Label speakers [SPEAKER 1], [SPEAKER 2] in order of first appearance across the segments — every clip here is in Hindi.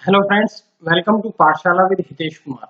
[SPEAKER 1] हेलो फ्रेंड्स, वेलकम टू पाठशाला विद हितेश कुमार।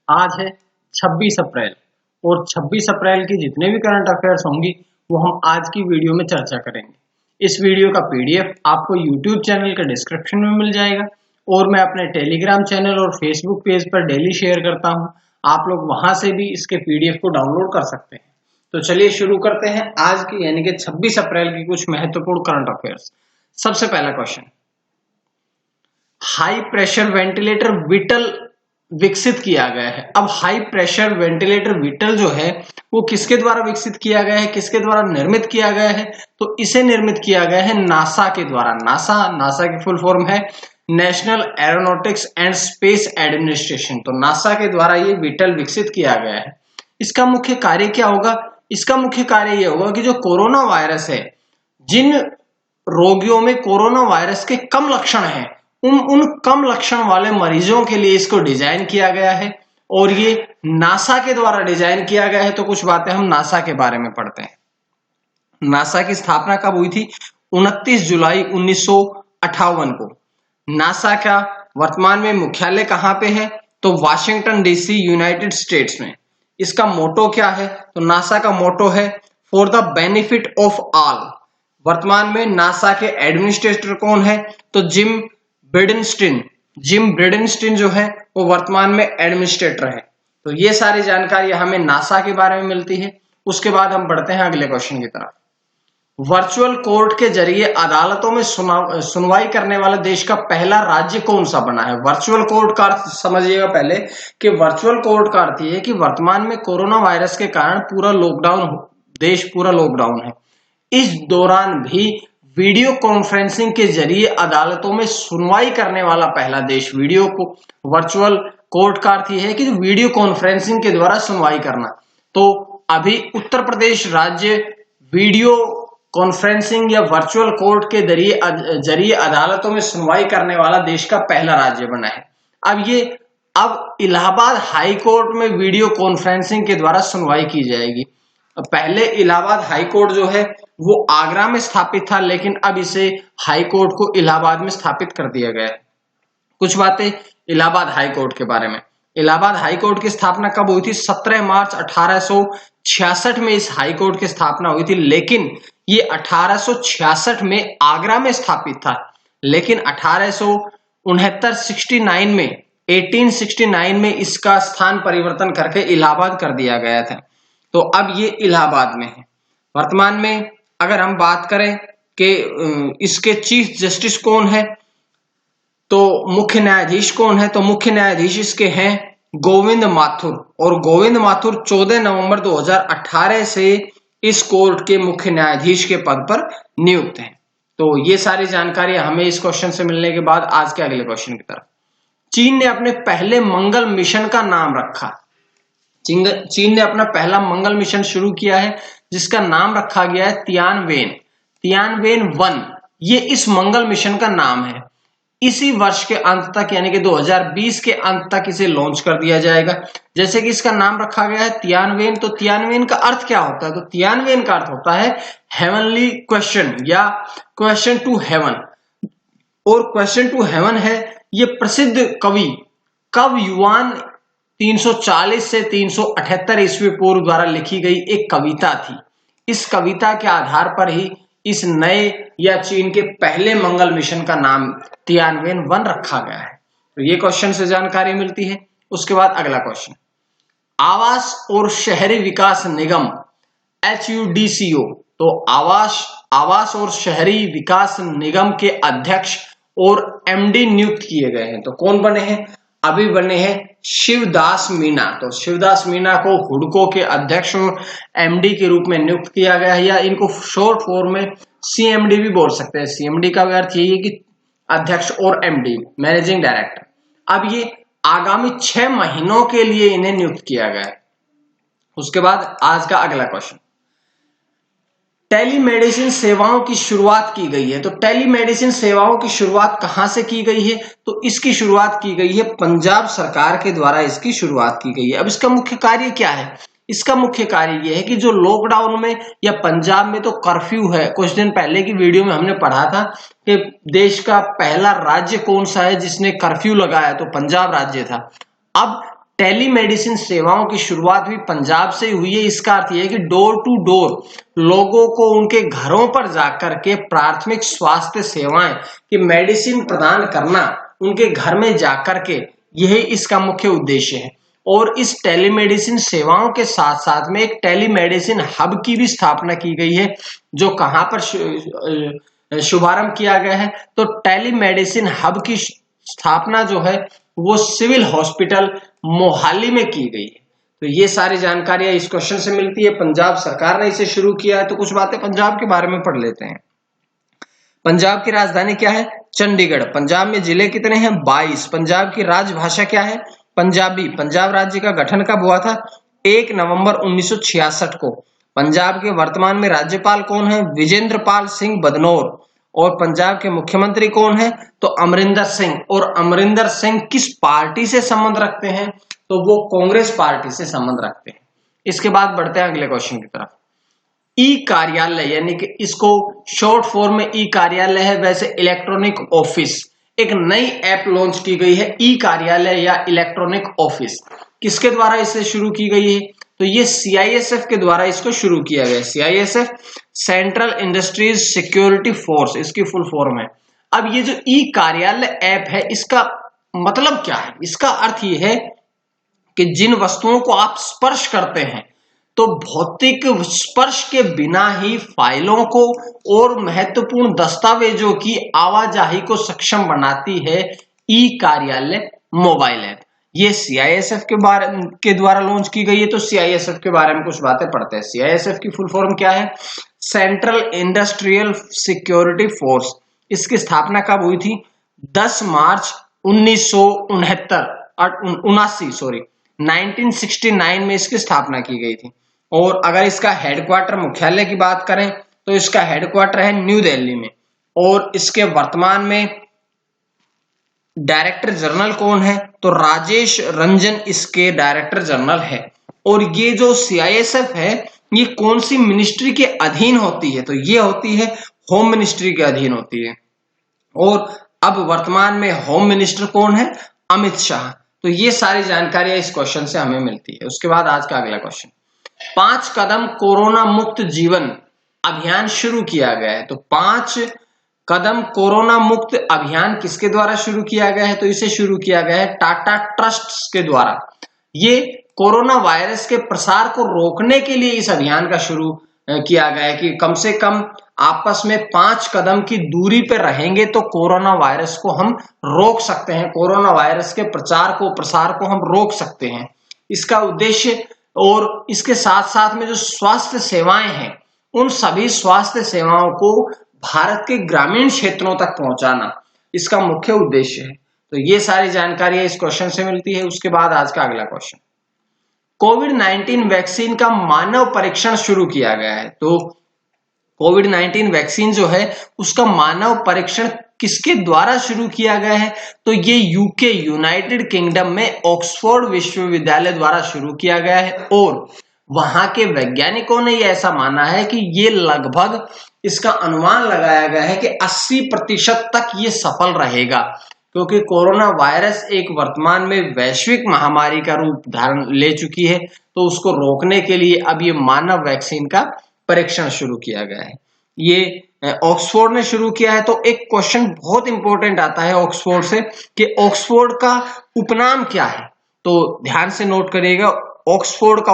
[SPEAKER 1] आज है 26 अप्रैल और 26 अप्रैल की जितने भी करंट अफेयर्स होंगी वो हम आज की वीडियो में चर्चा करेंगे। इस वीडियो का पीडीएफ आपको यूट्यूब चैनल के डिस्क्रिप्शन में मिल जाएगा और मैं अपने टेलीग्राम चैनल और फेसबुक पेज पर डेली शेयर करता हूं। आप लोग वहां से भी इसके पीडीएफ को डाउनलोड कर सकते हैं। तो चलिए शुरू करते हैं आज की यानी कि 26 अप्रैल की कुछ महत्वपूर्ण करंट अफेयर्स। सबसे पहला question, high pressure ventilator whittle विकसित किया गया है। अब हाई प्रेशर वेंटिलेटर विटल जो है वो किसके द्वारा विकसित किया गया है, किसके द्वारा निर्मित किया गया है? तो इसे निर्मित किया गया है नासा के द्वारा। नासा की फुल फॉर्म है national aeronautics and space administration. तो नासा के द्वारा ये विटल विकसित किया गया है। इसका मुख्य कार्य क्या होगा? इसका मुख्य कार्य यह होगा कि जो कोरोना वायरस है, जिन रोगियों में कोरोना वायरस के कम लक्षण हैं, उन कम लक्षण वाले मरीजों के लिए इसको डिजाइन किया गया है और ये नासा के द्वारा डिजाइन किया गया है। तो कुछ बातें हम नासा के बारे में पढ़ते हैं। नासा की स्थापना कब हुई थी? 29 जुलाई 1958 को। नासा का वर्तमान में मुख्यालय कहां पे है? तो वाशिंगटन डीसी, यूनाइटेड स्टेट्स में। इसका मोटो क्या है? तो नासा का मोटो है for the benefit of all. वर्तमान में नासा के एडमिनिस्ट्रेटर कौन है? तो जिम ब्रिडेनस्टीन जो है वो वर्तमान में एडमिनिस्ट्रेटर है। तो ये सारी जानकारी हमें नासा के बारे में मिलती है। उसके बाद हम बढ़ते हैं अगले क्वेश्चन की तरफ। वर्चुअल कोर्ट के जरिए अदालतों में सुनवाई करने वाला देश का पहला राज्य कौन सा बना है? वर्चुअल कोर्ट का अर्थ समझिएगा पहले कि वर्चुअल कोर्ट का अर्थ ये है कि वर्तमान में कोरोना वायरस के कारण देश पूरा लॉकडाउन है। इस दौरान भी वीडियो कॉन्फ्रेंसिंग के जरिए अदालतों में सुनवाई करने वाला पहला देश। वर्चुअल कोर्ट का अर्थ यह है कि वीडियो कॉन्फ्रेंसिंग के द्वारा सुनवाई करना। तो अभी उत्तर प्रदेश राज्य वीडियो कॉन्फ्रेंसिंग या वर्चुअल कोर्ट के जरिए अदालतों में सुनवाई करने वाला देश का पहला राज्य बना है। अब इलाहाबाद हाई कोर्ट में वीडियो कॉन्फ्रेंसिंग के द्वारा सुनवाई की जाएगी। पहले इलाहाबाद हाई कोर्ट जो है वो आगरा में स्थापित था, लेकिन अब इसे हाई कोर्ट को इलाहाबाद में स्थापित कर दिया गया है। कुछ बातें इलाहाबाद हाई कोर्ट के बारे में। इलाहाबाद हाई कोर्ट की स्थापना कब हुई थी? 17 मार्च 1866 में इस हाई कोर्ट की स्थापना हुई थी, लेकिन ये 1866 में आगरा में स्थापित था। लेकिन 1869 में इसका स्थान परिवर्तन करके इलाहाबाद कर दिया गया था। तो अब ये इलाहाबाद में है। वर्तमान में अगर हम बात करें कि इसके चीफ जस्टिस कौन है, तो मुख्य न्यायाधीश कौन है? तो मुख्य न्यायाधीश इसके हैं गोविंद माथुर, और गोविंद माथुर 14 नवंबर 2018 से इस कोर्ट के मुख्य न्यायाधीश के पद पर नियुक्त हैं। तो ये सारी जानकारी हमें इस क्वेश्चन से मिलने के बाद आज के अगले क्वेश्चन की तरफ। चीन ने अपने पहले मंगल मिशन का नाम रखा। चीन ने अपना पहला मंगल मिशन शुरू किया है जिसका नाम रखा गया है तियानवेन 1। ये इस मंगल मिशन का नाम है। इसी वर्ष के अंत तक यानी कि 2020 के अंत तक इसे लॉन्च कर दिया जाएगा। जैसे कि इसका नाम रखा गया है तियानवेन, तो तियानवेन का अर्थ क्या होता है? तो तियानवेन का अर्थ होता है हेवनली क्वेश्चन या क्वेश्चन टू हेवन। और क्वेश्चन टू हेवन है ये प्रसिद्ध कवि युआन 340 से 378 ईस्वी पूर्व द्वारा लिखी गई एक कविता थी। इस कविता के आधार पर ही इस नए या चीन के पहले मंगल मिशन का नाम तियानवेन 1 रखा गया है। तो ये क्वेश्चन से जानकारी मिलती है। उसके बाद अगला क्वेश्चन, आवास और शहरी विकास निगम HUDCO। तो आवास और शहरी विकास निगम के अध्यक्ष और MD नियुक्त किए गए हैं। तो कौन बने हैं? अभी बने हैं शिवदास मीना। तो शिवदास मीना को हुडको के अध्यक्ष और MD के रूप में नियुक्त किया गया है, या इनको शॉर्ट फॉर्म में CMD भी बोल सकते हैं। CMD का अर्थ यही है कि अध्यक्ष और MD, मैनेजिंग डायरेक्टर। अब ये आगामी 6 महीनों के लिए इन्हें नियुक्त किया गया है। उसके बाद आज का अगला क्वेश्चन, टेलीमेडिसिन सेवाओं की शुरुआत की गई है। तो टेलीमेडिसिन सेवाओं की शुरुआत कहां से की गई है? तो इसकी शुरुआत की गई है पंजाब सरकार के द्वारा, इसकी शुरुआत की गई है। अब इसका मुख्य कार्य क्या है? इसका मुख्य कार्य यह है कि जो लॉकडाउन में या पंजाब में तो कर्फ्यू है, कुछ दिन पहले की वीडियो में हमने पढ़ा था कि देश का पहला राज्य कौन सा है जिसने कर्फ्यू लगाया, तो पंजाब राज्य था। अब टेलीमेडिसिन सेवाओं की शुरुआत भी पंजाब से हुई है। इसका अर्थ यह है कि डोर टू डोर लोगों को उनके घरों पर जाकर के प्राथमिक स्वास्थ्य सेवाएं की मेडिसिन प्रदान करना, उनके घर में जाकर के, यही इसका मुख्य उद्देश्य है। और इस टेलीमेडिसिन सेवाओं के साथ साथ में एक टेलीमेडिसिन हब की भी स्थापना की गई है, जो कहां पर शुभारंभ किया गया है, तो टेलीमेडिसिन हब की स्थापना जो है वो सिविल हॉस्पिटल मोहाली में की गई है। तो ये सारी जानकारियां इस क्वेश्चन से मिलती है। पंजाब सरकार ने इसे शुरू किया है, तो कुछ बातें पंजाब के बारे में पढ़ लेते हैं। पंजाब की राजधानी क्या है? चंडीगढ़। पंजाब में जिले कितने हैं? 22। पंजाब की राजभाषा क्या है? पंजाबी। पंजाब राज्य का गठन कब हुआ था? 1 नवंबर 1966 को। पंजाब के वर्तमान में राज्यपाल कौन है? विजेंद्र पाल सिंह बदनौर। और पंजाब के मुख्यमंत्री कौन है? तो अमरिंदर सिंह। और अमरिंदर सिंह किस पार्टी से संबंध रखते हैं? तो वो कांग्रेस पार्टी से संबंध रखते हैं। इसके बाद बढ़ते हैं अगले क्वेश्चन की तरफ। ई कार्यालय, यानी कि इसको शॉर्ट फॉर्म में ई कार्यालय है, वैसे इलेक्ट्रॉनिक ऑफिस। एक नई ऐप लॉन्च की गई है, ई कार्यालय या इलेक्ट्रॉनिक ऑफिस। किसके द्वारा इसे शुरू की गई है? तो ये सीआईएसएफ के द्वारा इसको शुरू किया गया है। CISF central industries security force इसकी फुल फॉर्म है। अब ये जो ई कार्यालय ऐप है, इसका मतलब क्या है? इसका अर्थ ये है कि जिन वस्तुओं को आप स्पर्श करते हैं, तो भौतिक स्पर्श के बिना ही फाइलों को और महत्वपूर्ण दस्तावेजों की आवाजाही को सक्षम बनाती है ई कार्यालय मोबाइल ऐप। ये सीआईएसएफ के द्वारा लॉन्च की गई है। तो सीआईएसएफ के बारे में कुछ बातें पढ़ते हैं। सीआईएसएफ की फुल फॉर्म क्या है? Central industrial security force. इसकी स्थापना कब हुई थी? 10 मार्च 1969 में इसकी स्थापना की गई थी। और अगर इसका हेडक्वार्टर, मुख्यालय की बात करें, तो इसका हेडक्वार्टर है न्यू दिल्ली में। और इसके वर्तमान में डायरेक्टर जनरल कौन है? तो राजेश रंजन इसके डायरेक्टर जनरल है। और ये जो सीआईएसएफ है, ये कौन सी मिनिस्ट्री के अधीन होती है? तो ये होती है होम मिनिस्ट्री के अधीन होती है। और अब वर्तमान में होम मिनिस्टर कौन है? अमित शाह। तो ये सारी जानकारियां इस क्वेश्चन से हमें मिलती है। उसके बाद आज का अगला क्वेश्चन, 5 कदम कोरोना मुक्त जीवन अभियान शुरू किया गया है। तो 5 कदम कोरोना मुक्त अभियान किसके द्वारा शुरू किया गया है? तो इसे शुरू किया गया है टाटा ट्रस्ट के द्वारा। ये कोरोना वायरस के प्रसार को रोकने के लिए इस अभियान का शुरू किया गया है कि कम से कम आपस में 5 कदम की दूरी पर रहेंगे तो कोरोना वायरस को हम रोक सकते हैं, कोरोना वायरस के प्रसार को हम रोक सकते हैं। इसका उद्देश्य, और इसके साथ साथ में जो स्वास्थ्य सेवाएं हैं, उन सभी स्वास्थ्य सेवाओं को भारत के ग्रामीण क्षेत्रों तक पहुंचाना इसका मुख्य उद्देश्य है। तो ये सारी जानकारियां इस क्वेश्चन से मिलती है। उसके बाद आज का अगला क्वेश्चन, कोविड-19 वैक्सीन का मानव परीक्षण शुरू किया गया है। तो कोविड-19 वैक्सीन जो है उसका मानव परीक्षण किसके द्वारा शुरू किया गया है? तो ये यूके, यूनाइटेड किंगडम में ऑक्सफोर्ड विश्वविद्यालय द्वारा शुरू किया गया है। और वहां के वैज्ञानिकों ने यह ऐसा माना है कि ये लगभग, इसका अनुमान लगाया गया है कि 80% तक ये सफल रहेगा, क्योंकि कोरोना वायरस एक वर्तमान में वैश्विक महामारी का रूप धारण ले चुकी है। तो उसको रोकने के लिए अब ये मानव वैक्सीन का परीक्षण शुरू किया गया है। ये ऑक्सफोर्ड ने शुरू किया है। तो एक क्वेश्चन बहुत इंपॉर्टेंट आता है ऑक्सफोर्ड से कि ऑक्सफोर्ड का उपनाम क्या है? तो ध्यान से नोट करिएगा, ऑक्सफोर्ड का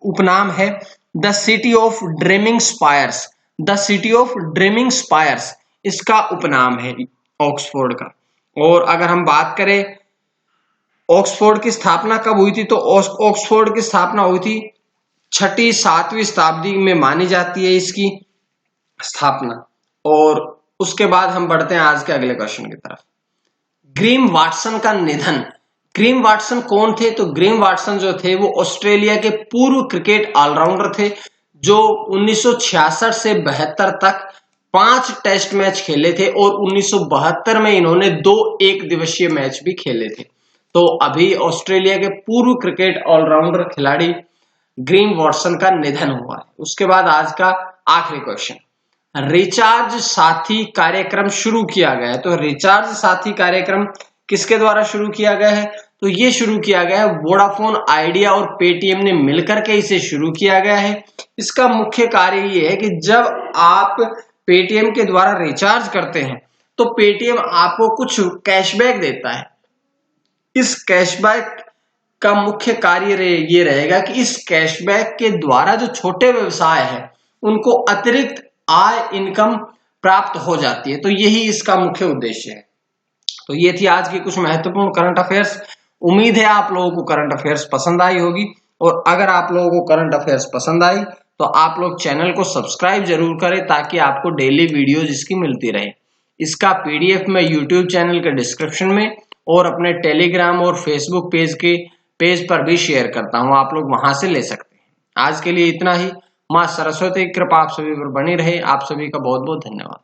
[SPEAKER 1] उपनाम है the city of dreaming spires. The city of dreaming spires इसका उपनाम है ऑक्सफोर्ड का। और अगर हम बात करें ऑक्सफोर्ड की स्थापना कब हुई थी, तो ऑक्सफोर्ड की स्थापना हुई थी 6वीं-7वीं शताब्दी में मानी जाती है इसकी स्थापना। और उसके बाद हम बढ़ते हैं आज के अगले क्वेश्चन की तरफ। ग्रीम वाटसन का निधन। ग्रीम वाटसन कौन थे? तो ग्रीम वाटसन जो थे वो ऑस्ट्रेलिया के पूर्व क्रिकेट ऑलराउंडर थे, जो 1966 से 72 तक 5 टेस्ट मैच खेले थे। और 1972 में इन्होंने 2 एक दिवसीय मैच भी खेले थे। तो अभी ऑस्ट्रेलिया के पूर्व क्रिकेट ऑलराउंडर खिलाड़ी ग्रीन वॉटसन का निधन हुआ है। उसके बाद आज का आखिरी क्वेश्चन, रिचार्ज साथी कार्यक्रम शुरू किया गया है। तो रिचार्ज साथी कार्यक्रम किसके द्वारा शुरू किया गया है? तो ये शुरू किया गया है वोडाफोन आइडिया और पेटीएम ने मिलकर के इसे शुरू किया गया है। इसका मुख्य कार्य ये है कि जब आप पेटीएम के द्वारा रिचार्ज करते हैं तो पेटीएम आपको कुछ कैशबैक देता है। इस कैशबैक का मुख्य कार्य ये रहेगा कि इस कैशबैक के द्वारा जो छोटे व्यवसाय है उनको अतिरिक्त आय इनकम प्राप्त हो जाती है। तो यही इसका मुख्य उद्देश्य है। तो ये थी आज की कुछ महत्वपूर्ण करंट अफेयर्स। उम्मीद है आप लोगों को करंट अफेयर्स पसंद आई होगी, और अगर आप लोगों को करंट अफेयर्स पसंद आई तो आप लोग चैनल को सब्सक्राइब जरूर करें ताकि आपको डेली वीडियोज इसकी मिलती रहे। इसका पीडीएफ मैं यूट्यूब चैनल के डिस्क्रिप्शन में और अपने टेलीग्राम और फेसबुक पेज पर भी शेयर करता हूं, आप लोग वहां से ले सकते हैं। आज के लिए इतना ही। मां सरस्वती की कृपा आप सभी पर बनी रहे। आप सभी का बहुत बहुत धन्यवाद।